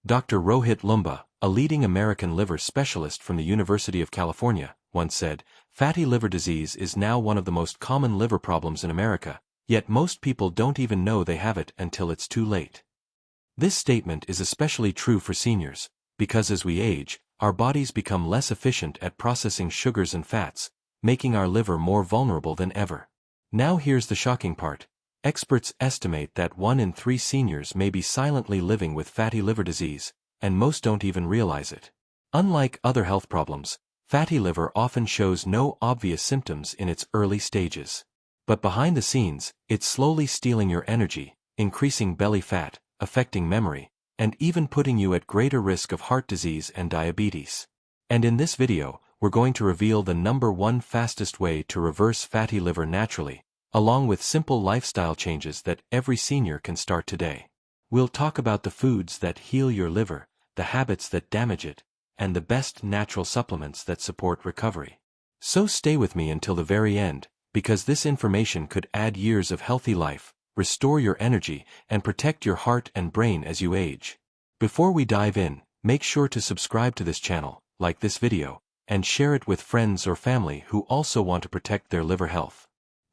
Dr. Rohit Lumba, a leading American liver specialist from the University of California, once said, "Fatty liver disease is now one of the most common liver problems in America, yet most people don't even know they have it until it's too late." This statement is especially true for seniors, because as we age, our bodies become less efficient at processing sugars and fats, making our liver more vulnerable than ever. Now here's the shocking part. Experts estimate that 1 in 3 seniors may be silently living with fatty liver disease, and most don't even realize it. Unlike other health problems, fatty liver often shows no obvious symptoms in its early stages. But behind the scenes, it's slowly stealing your energy, increasing belly fat, affecting memory, and even putting you at greater risk of heart disease and diabetes. And in this video, we're going to reveal the #1 fastest way to reverse fatty liver naturally, along with simple lifestyle changes that every senior can start today. We'll talk about the foods that heal your liver, the habits that damage it, and the best natural supplements that support recovery. So stay with me until the very end, because this information could add years of healthy life, restore your energy, and protect your heart and brain as you age. Before we dive in, make sure to subscribe to this channel, like this video, and share it with friends or family who also want to protect their liver health.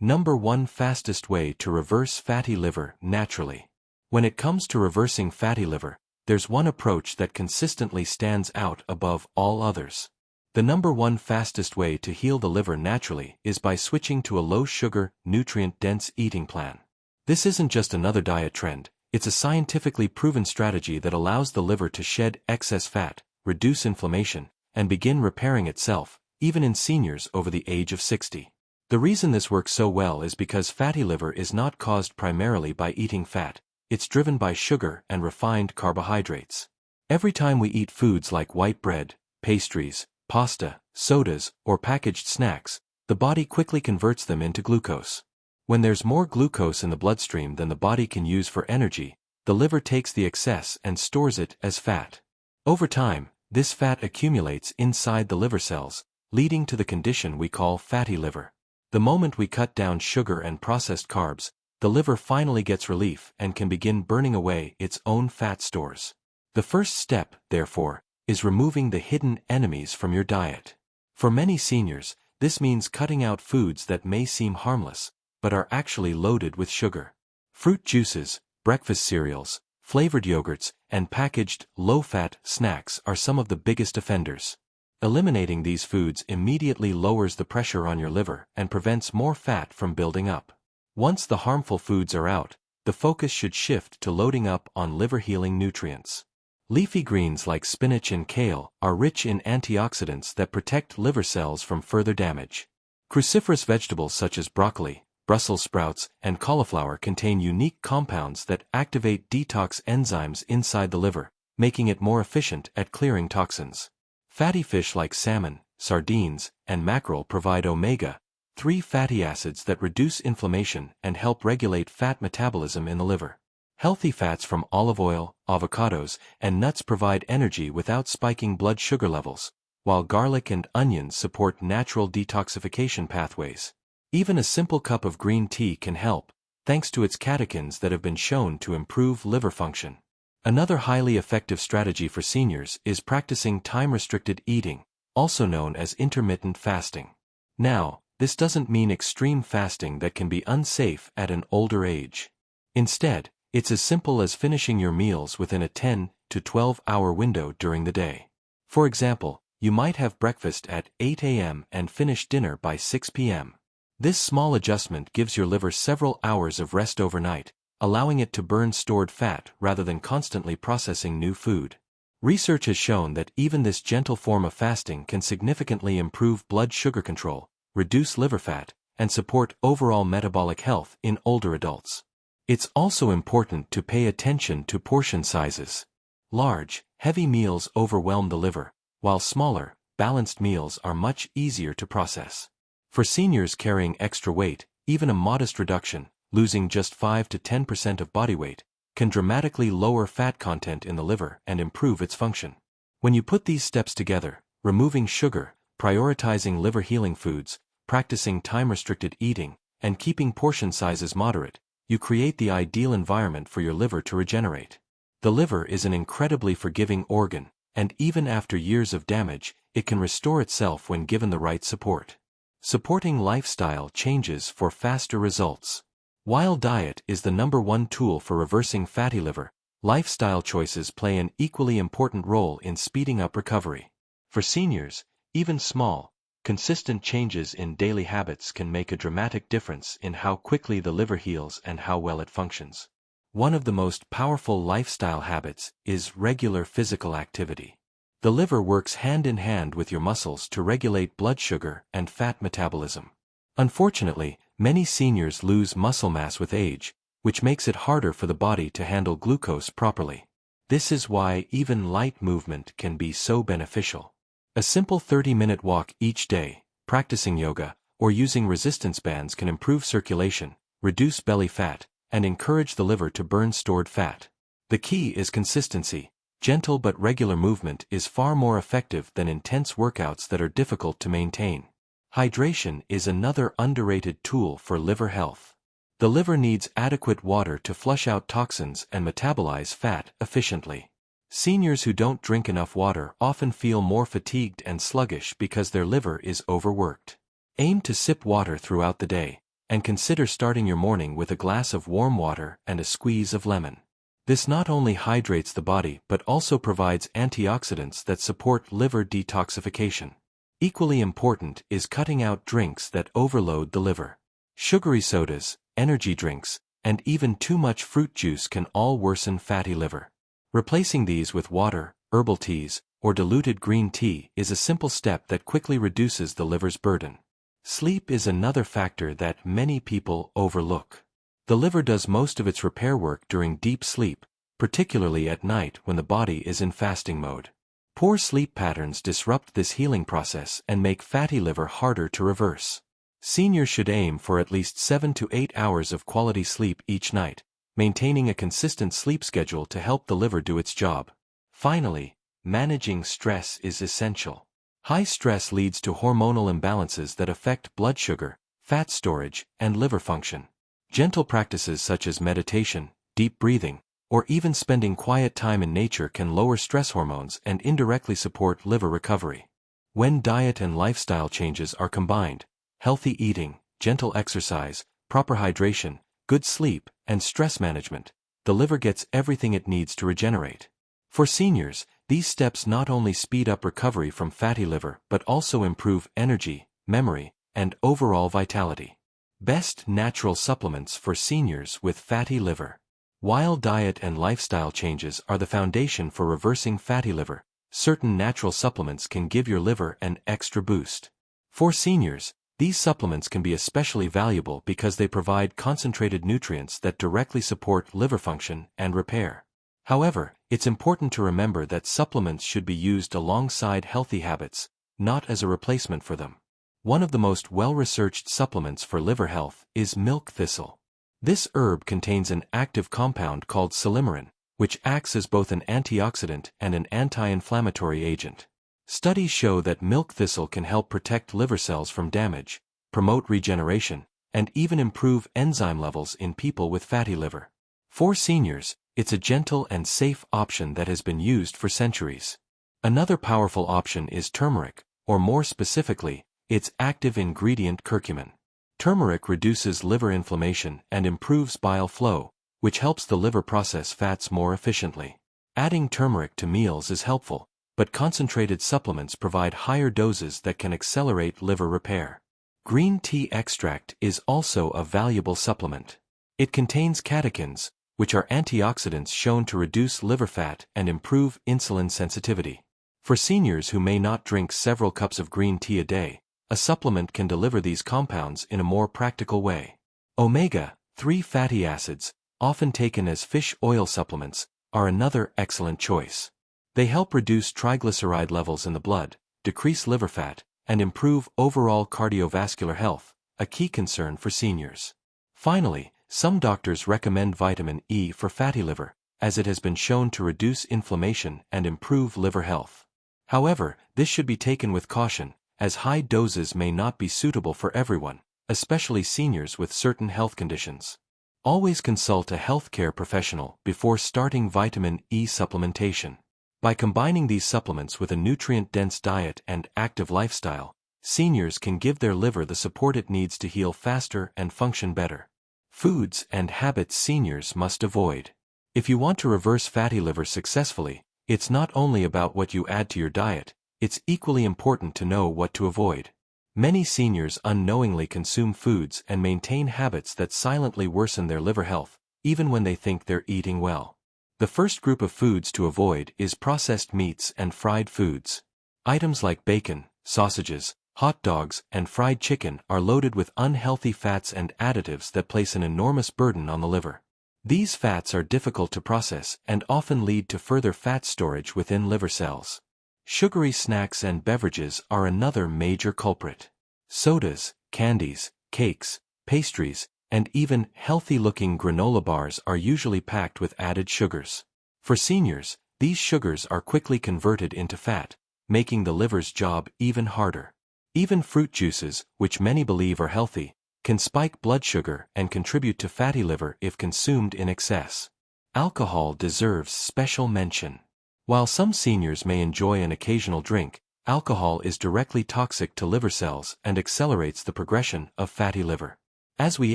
#1 fastest way to reverse fatty liver naturally. When it comes to reversing fatty liver, there's one approach that consistently stands out above all others. The #1 fastest way to heal the liver naturally is by switching to a low-sugar, nutrient-dense eating plan. This isn't just another diet trend, it's a scientifically proven strategy that allows the liver to shed excess fat, reduce inflammation, and begin repairing itself, even in seniors over the age of 60. The reason this works so well is because fatty liver is not caused primarily by eating fat, it's driven by sugar and refined carbohydrates. Every time we eat foods like white bread, pastries, pasta, sodas, or packaged snacks, the body quickly converts them into glucose. When there's more glucose in the bloodstream than the body can use for energy, the liver takes the excess and stores it as fat. Over time, this fat accumulates inside the liver cells, leading to the condition we call fatty liver. The moment we cut down sugar and processed carbs, the liver finally gets relief and can begin burning away its own fat stores. The first step, therefore, is removing the hidden enemies from your diet. For many seniors, this means cutting out foods that may seem harmless, but are actually loaded with sugar. Fruit juices, breakfast cereals, flavored yogurts, and packaged, low-fat snacks are some of the biggest offenders. Eliminating these foods immediately lowers the pressure on your liver and prevents more fat from building up. Once the harmful foods are out, the focus should shift to loading up on liver-healing nutrients. Leafy greens like spinach and kale are rich in antioxidants that protect liver cells from further damage. Cruciferous vegetables such as broccoli, Brussels sprouts, and cauliflower contain unique compounds that activate detox enzymes inside the liver, making it more efficient at clearing toxins. Fatty fish like salmon, sardines, and mackerel provide omega-3 fatty acids that reduce inflammation and help regulate fat metabolism in the liver. Healthy fats from olive oil, avocados, and nuts provide energy without spiking blood sugar levels, while garlic and onions support natural detoxification pathways. Even a simple cup of green tea can help, thanks to its catechins that have been shown to improve liver function. Another highly effective strategy for seniors is practicing time-restricted eating, also known as intermittent fasting. Now, this doesn't mean extreme fasting that can be unsafe at an older age. Instead, it's as simple as finishing your meals within a 10 to 12-hour window during the day. For example, you might have breakfast at 8 a.m. and finish dinner by 6 p.m. This small adjustment gives your liver several hours of rest overnight, allowing it to burn stored fat rather than constantly processing new food. Research has shown that even this gentle form of fasting can significantly improve blood sugar control, reduce liver fat, and support overall metabolic health in older adults. It's also important to pay attention to portion sizes. Large, heavy meals overwhelm the liver, while smaller, balanced meals are much easier to process. For seniors carrying extra weight, even a modest reduction, losing just 5 to 10% of body weight, can dramatically lower fat content in the liver and improve its function. When you put these steps together, removing sugar, prioritizing liver-healing foods, practicing time-restricted eating, and keeping portion sizes moderate, you create the ideal environment for your liver to regenerate. The liver is an incredibly forgiving organ, and even after years of damage, it can restore itself when given the right support. Supporting lifestyle changes for faster results. While diet is the #1 tool for reversing fatty liver, lifestyle choices play an equally important role in speeding up recovery. For seniors, even small, consistent changes in daily habits can make a dramatic difference in how quickly the liver heals and how well it functions. One of the most powerful lifestyle habits is regular physical activity. The liver works hand in hand with your muscles to regulate blood sugar and fat metabolism. Unfortunately, many seniors lose muscle mass with age, which makes it harder for the body to handle glucose properly. This is why even light movement can be so beneficial. A simple 30-minute walk each day, practicing yoga, or using resistance bands can improve circulation, reduce belly fat, and encourage the liver to burn stored fat. The key is consistency. Gentle but regular movement is far more effective than intense workouts that are difficult to maintain. Hydration is another underrated tool for liver health. The liver needs adequate water to flush out toxins and metabolize fat efficiently. Seniors who don't drink enough water often feel more fatigued and sluggish because their liver is overworked. Aim to sip water throughout the day, and consider starting your morning with a glass of warm water and a squeeze of lemon. This not only hydrates the body but also provides antioxidants that support liver detoxification. Equally important is cutting out drinks that overload the liver. Sugary sodas, energy drinks, and even too much fruit juice can all worsen fatty liver. Replacing these with water, herbal teas, or diluted green tea is a simple step that quickly reduces the liver's burden. Sleep is another factor that many people overlook. The liver does most of its repair work during deep sleep, particularly at night when the body is in fasting mode. Poor sleep patterns disrupt this healing process and make fatty liver harder to reverse. Seniors should aim for at least 7 to 8 hours of quality sleep each night, maintaining a consistent sleep schedule to help the liver do its job. Finally, managing stress is essential. High stress leads to hormonal imbalances that affect blood sugar, fat storage, and liver function. Gentle practices such as meditation, deep breathing, or even spending quiet time in nature can lower stress hormones and indirectly support liver recovery. When diet and lifestyle changes are combined, healthy eating, gentle exercise, proper hydration, good sleep, and stress management, the liver gets everything it needs to regenerate. For seniors, these steps not only speed up recovery from fatty liver but also improve energy, memory, and overall vitality. Best natural supplements for seniors with fatty liver. While diet and lifestyle changes are the foundation for reversing fatty liver, certain natural supplements can give your liver an extra boost. For seniors, these supplements can be especially valuable because they provide concentrated nutrients that directly support liver function and repair. However, it's important to remember that supplements should be used alongside healthy habits, not as a replacement for them. One of the most well-researched supplements for liver health is milk thistle. This herb contains an active compound called silymarin, which acts as both an antioxidant and an anti-inflammatory agent. Studies show that milk thistle can help protect liver cells from damage, promote regeneration, and even improve enzyme levels in people with fatty liver. For seniors, it's a gentle and safe option that has been used for centuries. Another powerful option is turmeric, or more specifically, its active ingredient curcumin. Turmeric reduces liver inflammation and improves bile flow, which helps the liver process fats more efficiently. Adding turmeric to meals is helpful, but concentrated supplements provide higher doses that can accelerate liver repair. Green tea extract is also a valuable supplement. It contains catechins, which are antioxidants shown to reduce liver fat and improve insulin sensitivity. For seniors who may not drink several cups of green tea a day, a supplement can deliver these compounds in a more practical way. Omega-3 fatty acids, often taken as fish oil supplements, are another excellent choice. They help reduce triglyceride levels in the blood, decrease liver fat, and improve overall cardiovascular health, a key concern for seniors. Finally, some doctors recommend vitamin E for fatty liver, as it has been shown to reduce inflammation and improve liver health. However, this should be taken with caution, as high doses may not be suitable for everyone, especially seniors with certain health conditions. Always consult a healthcare professional before starting vitamin E supplementation. By combining these supplements with a nutrient-dense diet and active lifestyle, seniors can give their liver the support it needs to heal faster and function better. Foods and habits seniors must avoid. If you want to reverse fatty liver successfully, it's not only about what you add to your diet, it's equally important to know what to avoid. Many seniors unknowingly consume foods and maintain habits that silently worsen their liver health, even when they think they're eating well. The first group of foods to avoid is processed meats and fried foods. Items like bacon, sausages, hot dogs, and fried chicken are loaded with unhealthy fats and additives that place an enormous burden on the liver. These fats are difficult to process and often lead to further fat storage within liver cells. Sugary snacks and beverages are another major culprit. Sodas, candies, cakes, pastries, and even healthy-looking granola bars are usually packed with added sugars. For seniors, these sugars are quickly converted into fat, making the liver's job even harder. Even fruit juices, which many believe are healthy, can spike blood sugar and contribute to fatty liver if consumed in excess. Alcohol deserves special mention. While some seniors may enjoy an occasional drink, alcohol is directly toxic to liver cells and accelerates the progression of fatty liver. As we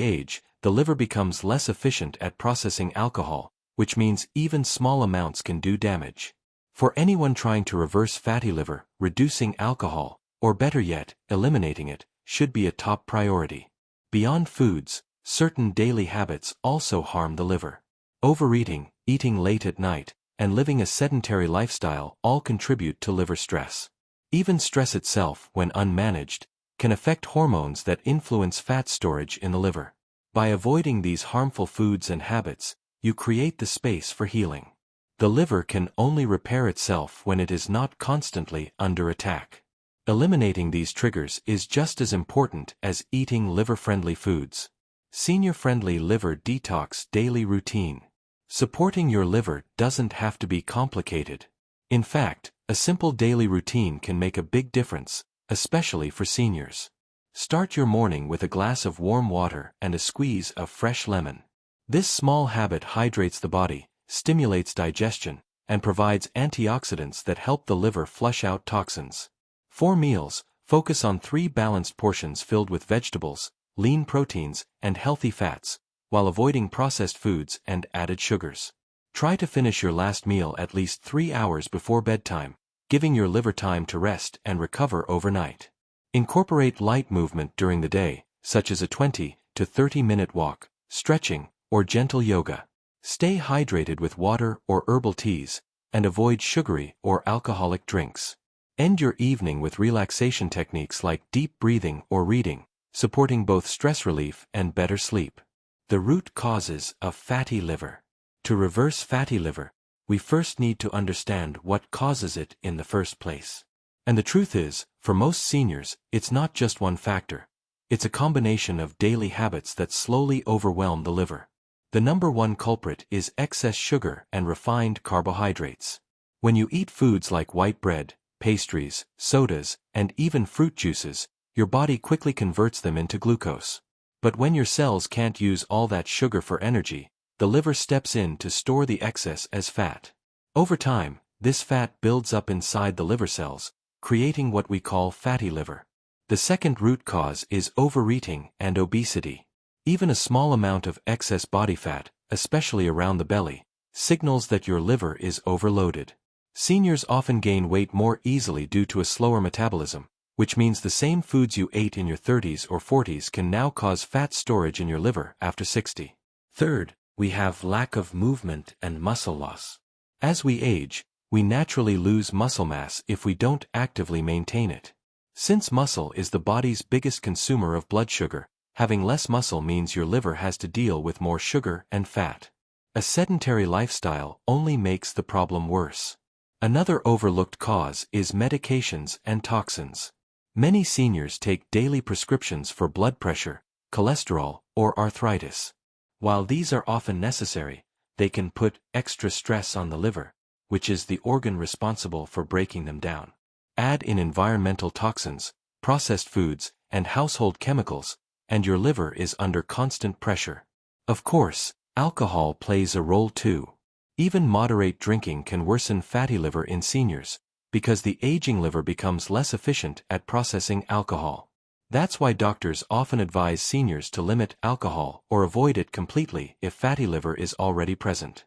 age, the liver becomes less efficient at processing alcohol, which means even small amounts can do damage. For anyone trying to reverse fatty liver, reducing alcohol, or better yet, eliminating it, should be a top priority. Beyond foods, certain daily habits also harm the liver. Overeating, eating late at night, and living a sedentary lifestyle all contribute to liver stress. Even stress itself, when unmanaged, can affect hormones that influence fat storage in the liver. By avoiding these harmful foods and habits, you create the space for healing. The liver can only repair itself when it is not constantly under attack. Eliminating these triggers is just as important as eating liver-friendly foods. Senior-friendly liver detox daily routine. Supporting your liver doesn't have to be complicated. In fact, a simple daily routine can make a big difference, especially for seniors. Start your morning with a glass of warm water and a squeeze of fresh lemon. This small habit hydrates the body, stimulates digestion, and provides antioxidants that help the liver flush out toxins. For meals, focus on 3 balanced portions filled with vegetables, lean proteins, and healthy fats, while avoiding processed foods and added sugars. Try to finish your last meal at least 3 hours before bedtime, giving your liver time to rest and recover overnight. Incorporate light movement during the day, such as a 20 to 30-minute walk, stretching, or gentle yoga. Stay hydrated with water or herbal teas, and avoid sugary or alcoholic drinks. End your evening with relaxation techniques like deep breathing or reading, supporting both stress relief and better sleep. The root causes of fatty liver. To reverse fatty liver, we first need to understand what causes it in the first place. And the truth is, for most seniors, it's not just one factor. It's a combination of daily habits that slowly overwhelm the liver. The number one culprit is excess sugar and refined carbohydrates. When you eat foods like white bread, pastries, sodas, and even fruit juices, your body quickly converts them into glucose. But when your cells can't use all that sugar for energy, the liver steps in to store the excess as fat. Over time, this fat builds up inside the liver cells, creating what we call fatty liver. The second root cause is overeating and obesity. Even a small amount of excess body fat, especially around the belly, signals that your liver is overloaded. Seniors often gain weight more easily due to a slower metabolism, which means the same foods you ate in your 30s or 40s can now cause fat storage in your liver after 60. Third, we have lack of movement and muscle loss. As we age, we naturally lose muscle mass if we don't actively maintain it. Since muscle is the body's biggest consumer of blood sugar, having less muscle means your liver has to deal with more sugar and fat. A sedentary lifestyle only makes the problem worse. Another overlooked cause is medications and toxins. Many seniors take daily prescriptions for blood pressure, cholesterol, or arthritis. While these are often necessary, they can put extra stress on the liver, which is the organ responsible for breaking them down. Add in environmental toxins, processed foods, and household chemicals, and your liver is under constant pressure. Of course, alcohol plays a role too. Even moderate drinking can worsen fatty liver in seniors, because the aging liver becomes less efficient at processing alcohol. That's why doctors often advise seniors to limit alcohol or avoid it completely if fatty liver is already present.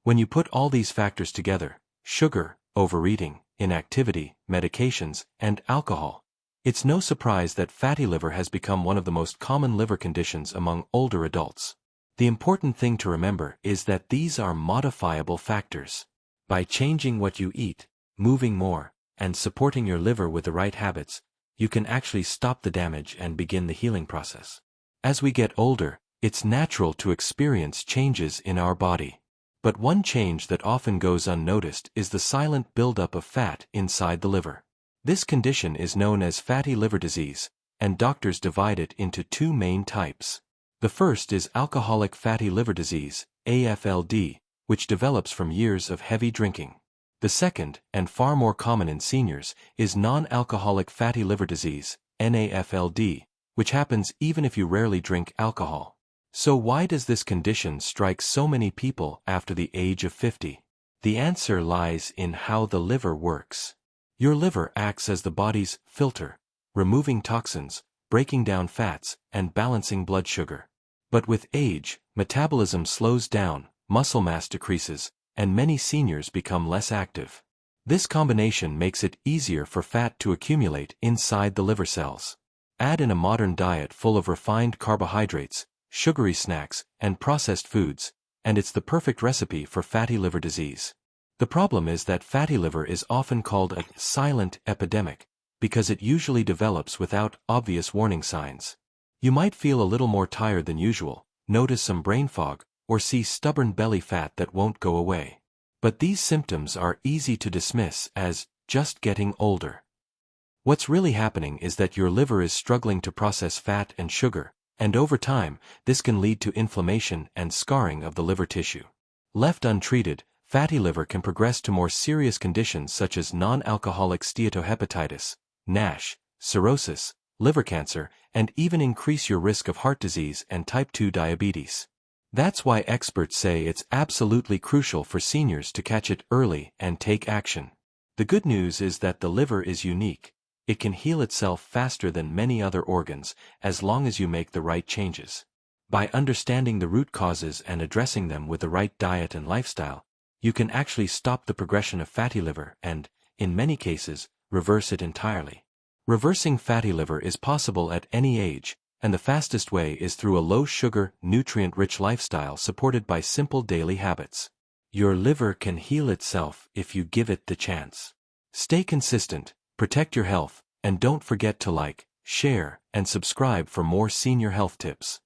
When you put all these factors together, sugar, overeating, inactivity, medications, and alcohol, it's no surprise that fatty liver has become one of the most common liver conditions among older adults. The important thing to remember is that these are modifiable factors. By changing what you eat, moving more, and supporting your liver with the right habits, you can actually stop the damage and begin the healing process. As we get older, it's natural to experience changes in our body. But one change that often goes unnoticed is the silent buildup of fat inside the liver. This condition is known as fatty liver disease, and doctors divide it into two main types. The first is alcoholic fatty liver disease, AFLD, which develops from years of heavy drinking. The second, and far more common in seniors, is non-alcoholic fatty liver disease, NAFLD, which happens even if you rarely drink alcohol. So why does this condition strike so many people after the age of 50? The answer lies in how the liver works. Your liver acts as the body's filter, removing toxins, breaking down fats, and balancing blood sugar. But with age, metabolism slows down, muscle mass decreases, and many seniors become less active. This combination makes it easier for fat to accumulate inside the liver cells. Add in a modern diet full of refined carbohydrates, sugary snacks, and processed foods, and it's the perfect recipe for fatty liver disease. The problem is that fatty liver is often called a silent epidemic, because it usually develops without obvious warning signs. You might feel a little more tired than usual, notice some brain fog, or see stubborn belly fat that won't go away. But these symptoms are easy to dismiss as just getting older. What's really happening is that your liver is struggling to process fat and sugar, and over time, this can lead to inflammation and scarring of the liver tissue. Left untreated, fatty liver can progress to more serious conditions such as non-alcoholic steatohepatitis, NASH, cirrhosis, liver cancer, and even increase your risk of heart disease and type 2 diabetes. That's why experts say it's absolutely crucial for seniors to catch it early and take action. The good news is that the liver is unique. It can heal itself faster than many other organs, as long as you make the right changes. By understanding the root causes and addressing them with the right diet and lifestyle, you can actually stop the progression of fatty liver and, in many cases, reverse it entirely. Reversing fatty liver is possible at any age, and the fastest way is through a low-sugar, nutrient-rich lifestyle supported by simple daily habits. Your liver can heal itself if you give it the chance. Stay consistent, protect your health, and don't forget to like, share, and subscribe for more senior health tips.